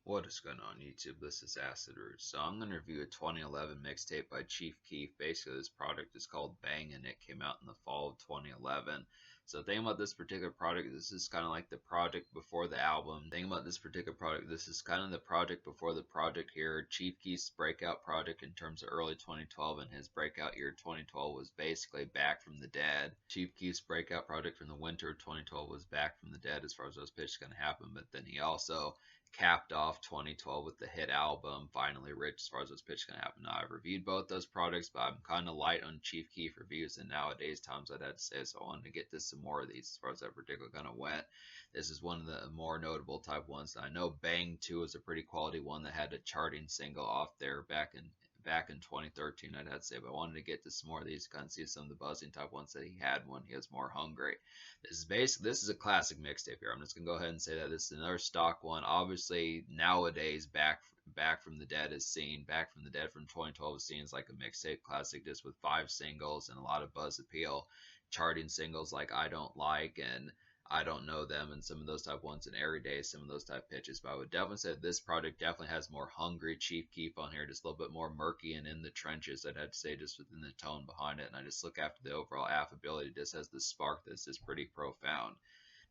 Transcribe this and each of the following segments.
What is going on YouTube? This is Acid Root. So I'm going to review a 2011 mixtape by Chief Keef. Basically, this product is called Bang and it came out in the fall of 2011. So the thing about this particular product, this is kind of like the project before the album. The thing about this particular product, this is kind of the project before the project here. Chief Keef's breakout project in terms of early 2012, and his breakout year 2012 was basically Back from the Dead. Chief Keef's breakout project from the winter of 2012 was Back from the Dead as far as those pitches going to happen, but then he also capped off 2012 with the hit album Finally Rich as far as those pitches can happen. Now, I've reviewed both those products, but I'm kind of light on Chief Keef reviews and nowadays times I'd have to say, so I wanted to get to some more of these as far as that particular kind of went. This is one of the more notable type ones. I know Bang 2 is a pretty quality one that had a charting single off there back in 2013, I'd have to say, but I wanted to get to some more of these, kind of see some of the buzzing type ones that he had when he was more hungry. This is a classic mixtape here. I'm just gonna go ahead and say that this is another stock one. Obviously, nowadays, Back from the Dead is seen. Back from the Dead from 2012 is seen as like a mixtape classic, just with 5 singles and a lot of buzz appeal, charting singles like I Don't Like and I Don't Know Them and some of those type ones, and Every Day, some of those type pitches. But I would definitely say this project definitely has more hungry Chief Keef on here, just a little bit more murky and in the trenches, I'd have to say, just within the tone behind it. And I just look after the overall affability, just has the spark that's just pretty profound.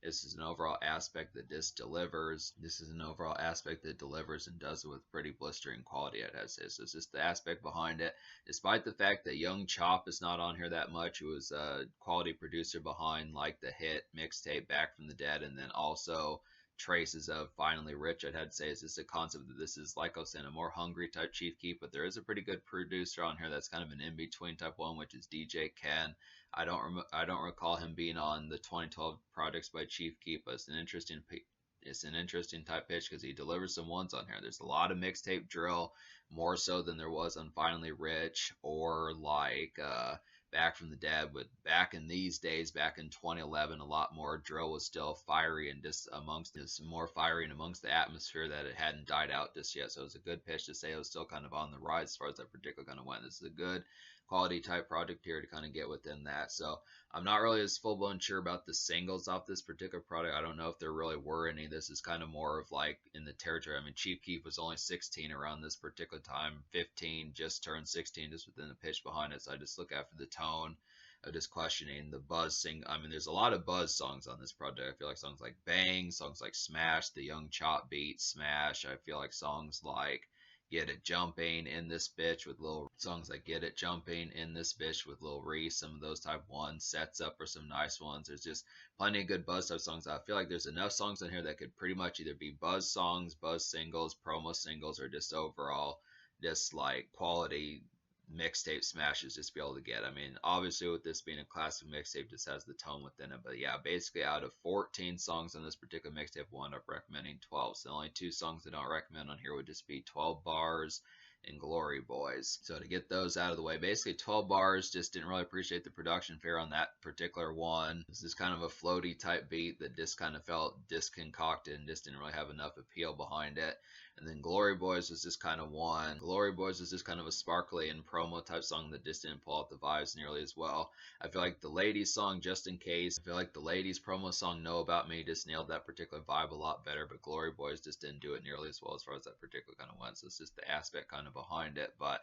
This is an overall aspect that this delivers. This is an overall aspect that delivers and does it with pretty blistering quality, I'd have to say. So it's just the aspect behind it. Despite the fact that Young Chop is not on here that much, who was a quality producer behind like the hit mixtape Back from the Dead, and then also traces of Finally Rich, I'd have to say is just a concept that this is, like I was saying, a more hungry type Chief Keef, but there is a pretty good producer on here that's kind of an in-between type one, which is DJ Ken. I don't recall him being on the 2012 projects by Chief Keef, but it's an interesting type pitch because he delivers some ones on here. There's a lot of mixtape drill, more so than there was on Finally Rich or like Back from the Dead. With back in these days, back in 2011, a lot more drill was still fiery and just amongst this more fiery and amongst the atmosphere that it hadn't died out just yet. So it was a good pitch to say it was still kind of on the rise as far as that particular kind of went. This is a good quality type project here to kind of get within that. So I'm not really as full blown sure about the singles off this particular product. I don't know if there really were any. This is kind of more of like in the territory. I mean, Chief Keef was only 16 around this particular time, 15, just turned 16, just within the pitch behind it. So I just look after the tone of just questioning the buzz sing. I mean, there's a lot of buzz songs on this project. I feel like songs like Bang, songs like Smash, the Young Chop beat, Smash. I feel like songs like Get It Jumping in This Bitch with little songs like Get It Jumping in This Bitch with Lil Reese, some of those type ones sets up for some nice ones. There's just plenty of good buzz type songs. I feel like there's enough songs in here that could pretty much either be buzz songs, buzz singles, promo singles, or just overall just like quality mixtape smashes just be able to get. I mean, obviously with this being a classic mixtape, just has the tone within it. But yeah, basically out of 14 songs on this particular mixtape, we'll end up recommending 12. So the only 2 songs I don't recommend on here would just be 12 Bars and Glory Boys. So to get those out of the way, basically 12 Bars, just didn't really appreciate the production fare on that particular one. This is kind of a floaty type beat that just kind of felt disconcocted and just didn't really have enough appeal behind it. And then Glory Boys was just kind of one. Glory Boys was just kind of a sparkly and promo type song that just didn't pull out the vibes nearly as well. I feel like the ladies song, Just in Case, I feel like the ladies promo song, Know About Me, just nailed that particular vibe a lot better, but Glory Boys just didn't do it nearly as well as far as that particular kind of went. So it's just the aspect kind of behind it. But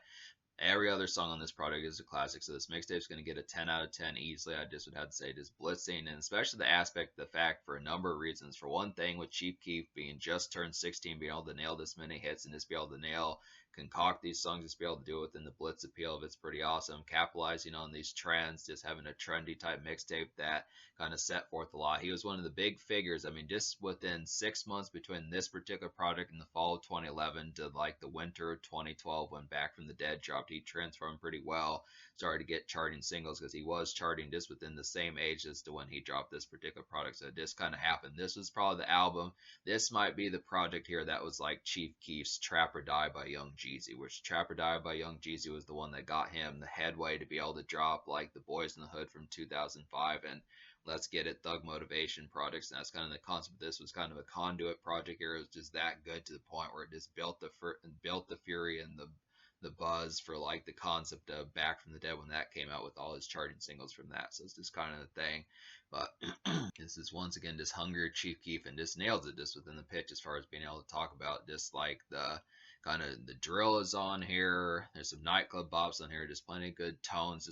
every other song on this product is a classic, so this mixtape is going to get a 10 out of 10 easily. I just would have to say just blitzing, and especially the aspect, the fact, for a number of reasons. For one thing, with Chief Keef being just turned 16, being able to nail this many hits and just be able to concoct these songs, just be able to do it within the blitz appeal of it's pretty awesome. Capitalizing on these trends, just having a trendy type mixtape that kind of set forth a lot. He was one of the big figures. I mean, just within 6 months between this particular project in the fall of 2011 to like the winter of 2012 when Back from the Dead dropped, he transformed pretty well. Started to get charting singles because he was charting just within the same age as to when he dropped this particular product. So it just kind of happened. This was probably the album. This might be the project here that was like Chief Keef's Trap or Die by Young Jeezy, which Trap or Die by Young Jeezy was the one that got him the headway to be able to drop like the Boys in the Hood from 2005 and Let's Get It, Thug Motivation projects. And that's kind of the concept. This was kind of a conduit project here. It was just that good to the point where it just built the fury and the buzz for like the concept of Back from the Dead when that came out with all his charting singles from that. So it's just kind of the thing. But this is once again just hungrier Chief Keef and just nails it just within the pitch as far as being able to talk about just like the kind of the drill is on here. There's some nightclub bops on here, just plenty of good tones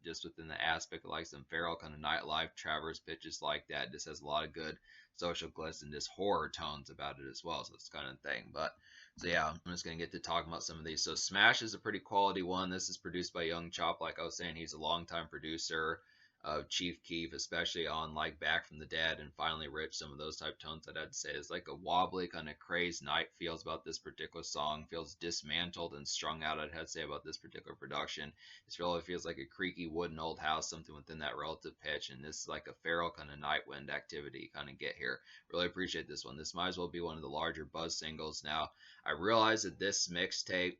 just within the aspect of like some feral kind of nightlife traverse pitches like that. Just has a lot of good social glitz and just horror tones about it as well. So it's kind of thing. But so yeah, I'm just gonna get to talking about some of these. So Smash is a pretty quality one. This is produced by Young Chop. Like I was saying, he's a longtime producer of Chief Keef, especially on like Back from the Dead and Finally Rich, some of those type tones that I'd say is like a wobbly kind of crazed night feels about this particular song, feels dismantled and strung out. I'd have to say about this particular production. It really feels like a creaky wooden old house, something within that relative pitch, and this is like a feral kind of night wind activity kind of get here. Really appreciate this one. This might as well be one of the larger buzz singles. Now I realize that this mixtape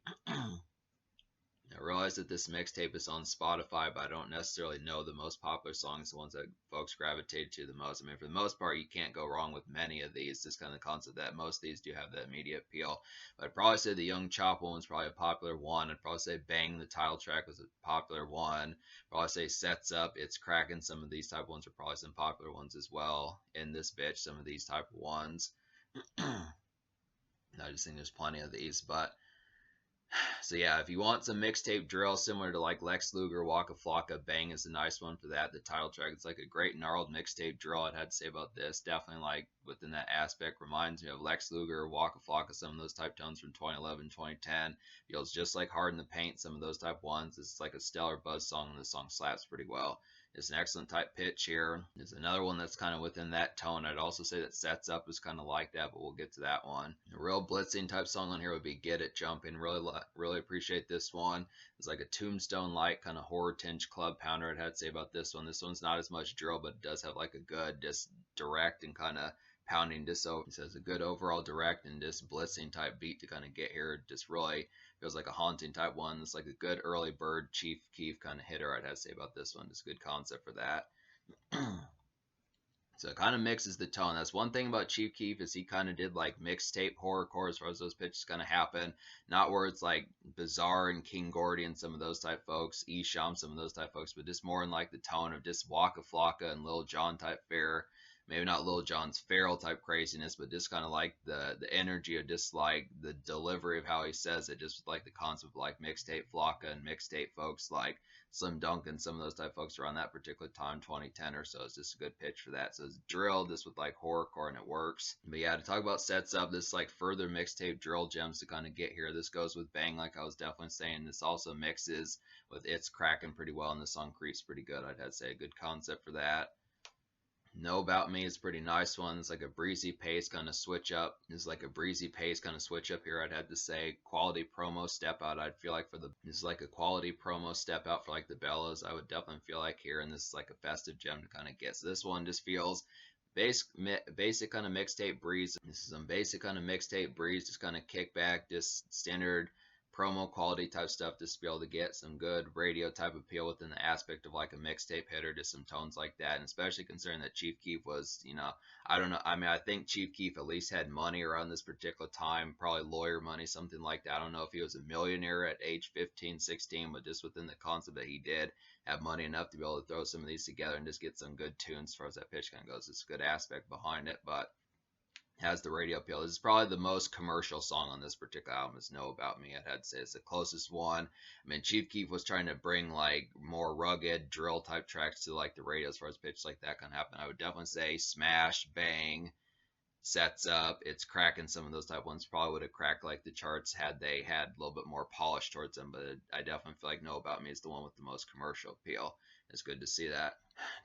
I realize that this mixtape is on Spotify, but I don't necessarily know the most popular songs, the ones that folks gravitate to the most. I mean, for the most part, you can't go wrong with many of these. Just kind of the concept that most of these do have that immediate appeal. But I'd probably say the Young Chop one was probably a popular one. I'd probably say Bang, the title track, was a popular one. I'd probably say Sets Up, It's Cracking. Some of these type of ones are probably some popular ones as well in this bitch. Some of these type of ones. I just think there's plenty of these, but so yeah, if you want some mixtape drill similar to like Lex Luger, Waka Flocka, Bang is a nice one for that. The title track, it's like a great gnarled mixtape drill. I'd have to say about this. Definitely like within that aspect reminds me of Lex Luger, Waka Flocka, some of those type tones from 2011, 2010. Feels just like Hard in the Paint, some of those type ones. It's like a stellar buzz song, and the song slaps pretty well. It's an excellent type pitch here. There's another one that's kind of within that tone. I'd also say that Sets Up is kind of like that, but we'll get to that one. A real blitzing type song on here would be Get It Jumping. Really appreciate this one. It's like a Tombstone like kind of horror tinge club pounder. I'd have to say about this one. This one's not as much drill, but it does have like a good, just direct and kind of pounding just so it says a good overall direct and just blitzing type beat to kind of get here. Just really feels like a haunting type one. It's like a good early bird Chief Keef kind of hitter. I'd have to say about this one. Just a good concept for that. So it kind of mixes the tone. That's one thing about Chief Keef is he kind of did like mixtape horrorcore as far as those pitches kind of happen. Not where it's like Bizarre and King Gordy and some of those type folks, Esham, some of those type folks, but just more in like the tone of just Waka Flocka and Lil Jon type fare. Maybe not Lil Jon's feral type craziness, but just kind of like the energy of just like the delivery of how he says it, just like the concept of like mixtape Flocka and mixtape folks like Slim Duncan, some of those type folks around that particular time, 2010 or so. It's just a good pitch for that. So it's drill, just with like horrorcore, and it works. But yeah, to talk about Sets Up, this like further mixtape drill gems to kind of get here. This goes with Bang, like I was definitely saying. This also mixes with It's Cracking pretty well, and the song Creeps pretty good. I'd have to say a good concept for that. Know About Me is a pretty nice one. It's like a breezy pace kind of switch up. It's like a breezy pace kind of switch up here. I'd have to say quality promo step out. I'd feel like this is like a quality promo step out for like the Bellas. I would definitely feel like here, and this is like a festive gem to kind of get. So this one just feels basic kind of mixtape breeze. This is some basic kind of mixtape breeze, just kind of kick back, just standard promo quality type stuff, just to be able to get some good radio type appeal within the aspect of like a mixtape hitter, just some tones like that. And especially considering that Chief Keef was, I don't know, I mean, I think Chief Keef at least had money around this particular time, probably lawyer money, something like that. I don't know if he was a millionaire at age 15, 16, but just within the concept that he did have money enough to be able to throw some of these together and just get some good tunes as far as that pitch kind of goes. It's a good aspect behind it, but has the radio appeal. This is probably the most commercial song on this particular album is Know About Me. I'd have to say it's the closest one. I mean, Chief Keef was trying to bring like more rugged drill type tracks to like the radio as far as pitch like that can happen. I would definitely say Smash, Bang, Sets Up, It's Cracking, some of those type ones probably would have cracked like the charts had they had a little bit more polish towards them, but I definitely feel like Know About Me is the one with the most commercial appeal. It's good to see that.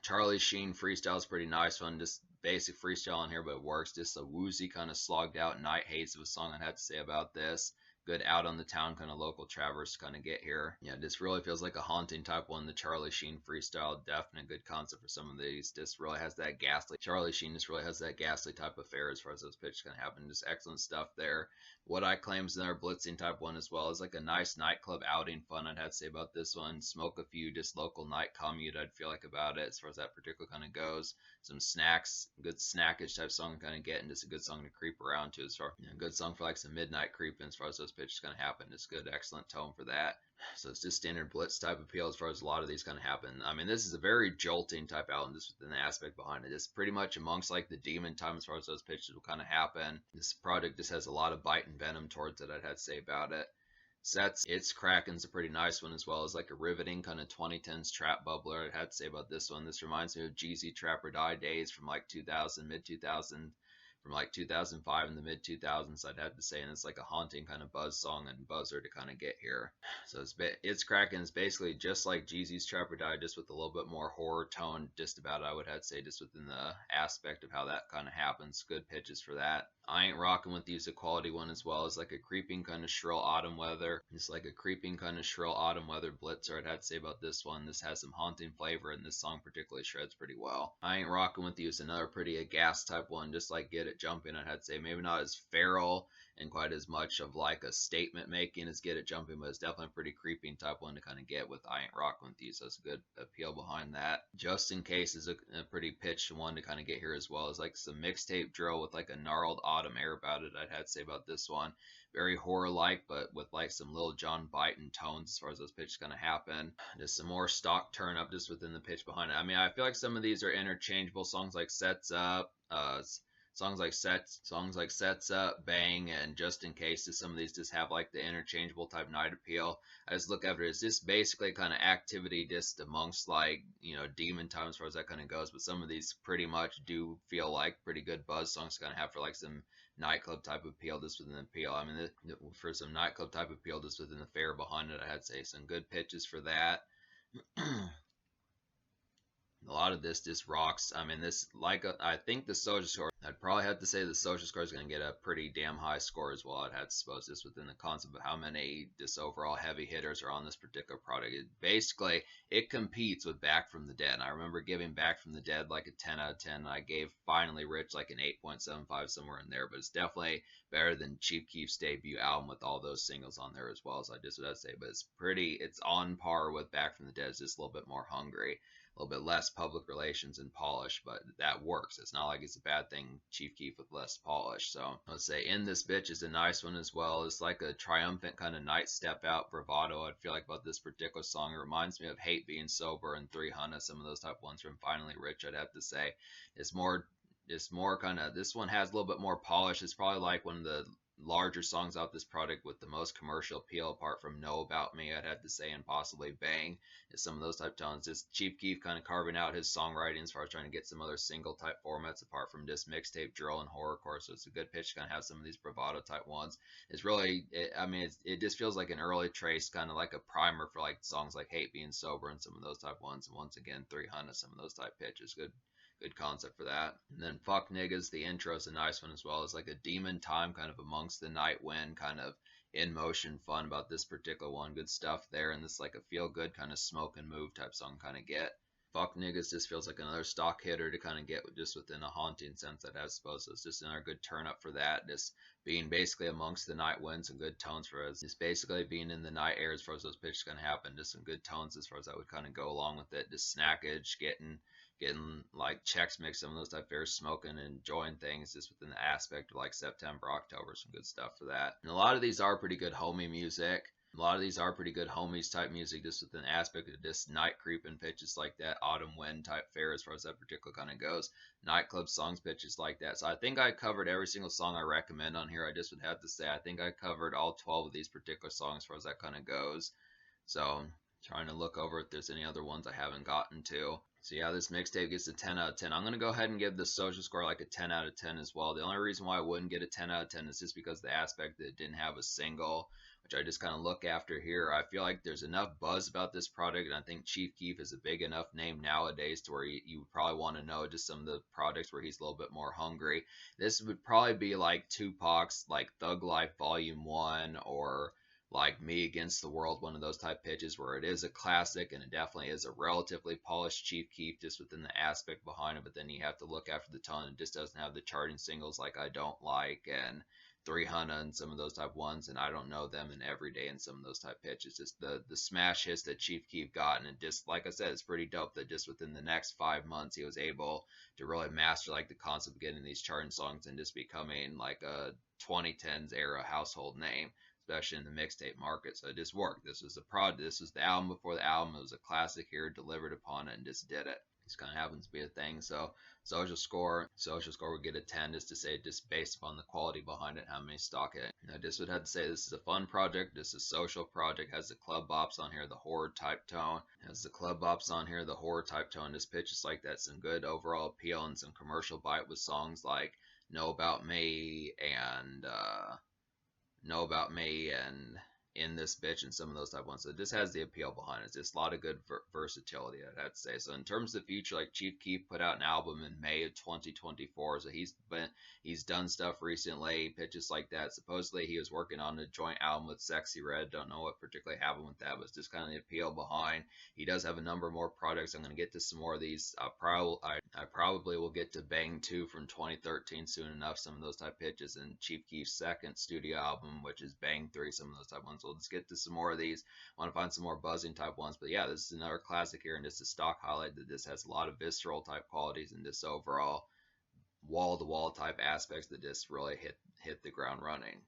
Charlie Sheen freestyle is pretty nice one, just basic freestyle on here, but it works. Just a woozy kind of slogged out night haze of a song I'd have to say about this. Good out on the town kind of local traverse kind of get here. Yeah, this really feels like a haunting type one. The Charlie Sheen freestyle, definitely good concept for some of these. Just really has that ghastly. Charlie Sheen just really has that ghastly type of fare as far as those pitches can happen. Just excellent stuff there. What I Claim is another blitzing type one as well. It's like a nice nightclub outing fun I'd have to say about this one. Smoke a few, just local night commute I'd feel like about it as far as that particular kind of goes. Some snacks, good snackage type song kind of get, and just a good song to creep around to as far, good song for like some midnight creeping as far as those pitches kind of happen. It's good, excellent tone for that. So it's just standard blitz type appeal as far as a lot of these kind of happen. I mean, this is a very jolting type album, just within the aspect behind it. It's pretty much amongst like the demon time as far as those pitches will kind of happen. This product just has a lot of bite and venom towards it, I'd have to say about it. Sets, its Kraken's a pretty nice one, as well as like a riveting kind of 2010s trap bubbler. I had to say about this one. This reminds me of Jeezy Trap or Die days from like 2000, mid 2000, from like 2005 in the mid 2000s. I'd have to say, and it's like a haunting kind of buzz song and buzzer to kind of get here. So it's Kraken is basically just like Jeezy's Trap or Die, just with a little bit more horror tone, just about, I would have to say, just within the aspect of how that kind of happens. Good pitches for that. I Ain't Rockin' With You's a quality one, as well as like a creeping kind of shrill autumn weather. It's like a creeping kind of shrill autumn weather blitzer, I'd have to say about this one. This has some haunting flavor, and this song particularly shreds pretty well. I Ain't Rockin' With You is another pretty aghast type one, just like Get It Jumping, I'd have to say. Maybe not as feral and quite as much of like a statement making as Get It Jumping, but it's definitely a pretty creeping type one to kind of get with I Ain't Rockin' With You, so it's a good appeal behind that. Just In Case is a pretty pitched one to kind of get here, as well as like some mixtape drill with like a gnarled autumn air about it, I'd have to say about this one. Very horror-like, but with like some Lil Jon biting tones as far as those pitches kind of happen. Just some more stock turn up just within the pitch behind it. I mean, I feel like some of these are interchangeable. Songs like Sets Up, songs like Sets Up, Bang, and Just In Case. Some of these just have like the interchangeable type night appeal. I just look after it as just basically kind of activity just amongst like, you know, demon time as far as that kind of goes. But some of these pretty much do feel like pretty good buzz songs to kind of have for like some nightclub type appeal just within the appeal. I mean, for some nightclub type appeal just within the fare behind it, I had to say some good pitches for that. A lot of this just rocks. I mean, this, like, I think the social score, I'd probably have to say the social score is going to get a pretty damn high score as well. I'd have to suppose just within the concept of how many just overall heavy hitters are on this particular product. Basically, it competes with Back from the Dead. And I remember giving Back from the Dead like a 10 out of 10. I gave Finally Rich like an 8.75, somewhere in there, but it's definitely better than Chief Keef's debut album with all those singles on there, as well as I just would say. But it's on par with Back from the Dead. It's just a little bit more hungry, a little bit less public relations and polish, but that works. It's not like it's a bad thing, Chief Keef with less polish. So let's say In This Bitch is a nice one as well. It's like a triumphant kind of night step out bravado, I feel like, about this particular song. It reminds me of Hate Being Sober and 300, some of those type ones from Finally Rich, I'd have to say. It's more kind of, this one has a little bit more polish. It's probably like one of the larger songs out this product with the most commercial appeal, apart from Know About Me, I'd have to say, and possibly Bang, is some of those type tones. Just Chief Keef kind of carving out his songwriting as far as trying to get some other single type formats apart from just mixtape, drill, and horrorcore. So it's a good pitch to kind of have some of these bravado type ones. It's really, it just feels like an early trace, kind of like a primer for like songs like Hate Being Sober and some of those type ones. And once again, 300, some of those type pitches. Good concept for that. And then Fuck Niggas, the intro is a nice one as well. It's like a demon time kind of amongst the night wind, kind of in motion fun about this particular one. Good stuff there. And this like a feel good kind of smoke and move type song kind of get. Fuck Niggas just feels like another stock hitter to kind of get just within a haunting sense, that I suppose. So it's just another good turn up for that. Just being basically amongst the night winds and good tones for us. Just basically being in the night air as far as those pitches going to happen. Just some good tones as far as that would kind of go along with it. Just snackage, getting like Chex Mix, some of those type fairs, smoking and enjoying things just within the aspect of like September, October, some good stuff for that. And a lot of these are pretty good homie music. A lot of these are pretty good homies type music, just with an aspect of this night creeping pitches like that, autumn wind type fare as far as that particular kind of goes. Nightclub songs pitches like that. So I think I covered every single song I recommend on here. I just would have to say I think I covered all 12 of these particular songs as far as that kind of goes. So trying to look over if there's any other ones I haven't gotten to. So yeah, this mixtape gets a 10 out of 10. I'm going to go ahead and give the social score like a 10 out of 10 as well. The only reason why I wouldn't get a 10 out of 10 is just because of the aspect that it didn't have a single, which I just kind of look after here. I feel like there's enough buzz about this product, and I think Chief Keef is a big enough name nowadays to where you would probably want to know just some of the products where he's a little bit more hungry. This would probably be like Tupac's like Thug Life Volume 1, or like Me Against the World, one of those type pitches where it is a classic and it definitely is a relatively polished Chief Keef just within the aspect behind it, but then you have to look after the tone. It just doesn't have the charting singles like I Don't Like and 300 and some of those type ones, and I Don't Know Them and Everyday and some of those type pitches. Just the smash hits that Chief Keef got, and it just, like I said, it's pretty dope that just within the next 5 months he was able to really master like the concept of getting these charting songs and just becoming like a 2010s era household name. especially in the mixtape market. So it just worked. This was this was the album before the album. It was a classic here, delivered upon it, and just did it. This kind of happens to be a thing. So social score would get a 10 just to say just based upon the quality behind it, how many stock it. I just would have to say this is a fun project. This is a social project. Has the club bops on here, the horror type tone. Has the club bops on here, the horror type tone. Just pitches like that. Some good overall appeal and some commercial bite with songs like Know About Me and Know About Me and In This Bitch and some of those type ones. So it just has the appeal behind it. It's just a lot of good versatility, I'd have to say. So in terms of the future, like Chief Keef put out an album in May of 2024. So he's done stuff recently, pitches like that. Supposedly he was working on a joint album with Sexy Red. Don't know what particularly happened with that, but it's just kind of the appeal behind. He does have a number more projects. I'm going to get to some more of these. I probably will get to Bang 2 from 2013 soon enough, some of those type pitches, and Chief Keef's second studio album, which is Bang 3, some of those type ones. So let's get to some more of these. I want to find some more buzzing type ones. But yeah, this is another classic here, and just a stock highlight that this has a lot of visceral type qualities and this overall wall-to-wall type aspects that just really hit the ground running.